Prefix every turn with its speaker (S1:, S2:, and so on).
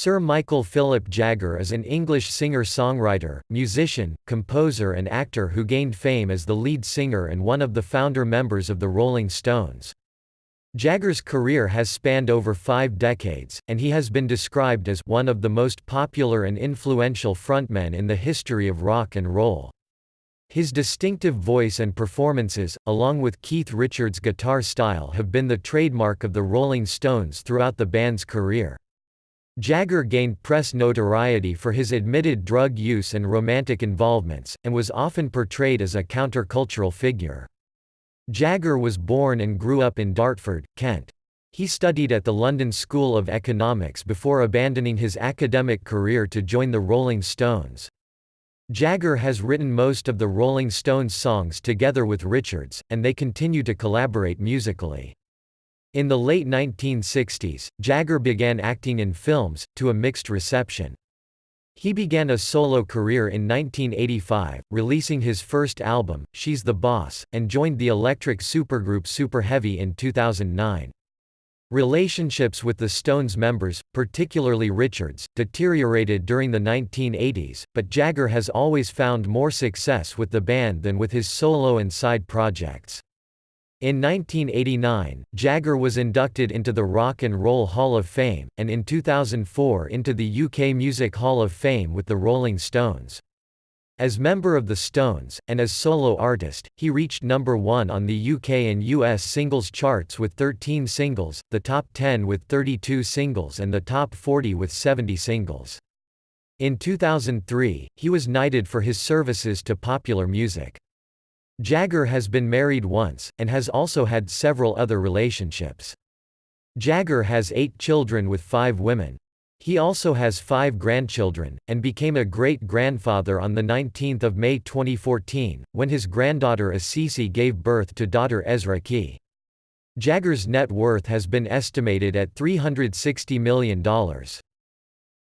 S1: Sir Michael Philip Jagger is an English singer-songwriter, musician, composer and actor who gained fame as the lead singer and one of the founder members of the Rolling Stones. Jagger's career has spanned over 5 decades, and he has been described as one of the most popular and influential frontmen in the history of rock and roll. His distinctive voice and performances, along with Keith Richards' guitar style, have been the trademark of the Rolling Stones throughout the band's career. Jagger gained press notoriety for his admitted drug use and romantic involvements, and was often portrayed as a countercultural figure. Jagger was born and grew up in Dartford, Kent. He studied at the London School of Economics before abandoning his academic career to join the Rolling Stones. Jagger has written most of the Rolling Stones songs together with Richards, and they continue to collaborate musically. In the late 1960s, Jagger began acting in films, to a mixed reception. He began a solo career in 1985, releasing his first album, She's the Boss, and joined the electric supergroup SuperHeavy in 2009. Relationships with the Stones members, particularly Richards, deteriorated during the 1980s, but Jagger has always found more success with the band than with his solo and side projects. In 1989, Jagger was inducted into the Rock and Roll Hall of Fame, and in 2004 into the UK Music Hall of Fame with the Rolling Stones. As member of the Stones, and as solo artist, he reached number 1 on the UK and US singles charts with 13 singles, the top 10 with 32 singles and the top 40 with 70 singles. In 2003, he was knighted for his services to popular music. Jagger has been married once, and has also had several other relationships. Jagger has 8 children with 5 women. He also has 5 grandchildren, and became a great-grandfather on 19 May 2014, when his granddaughter Assisi gave birth to daughter Ezra Key. Jagger's net worth has been estimated at $360 million.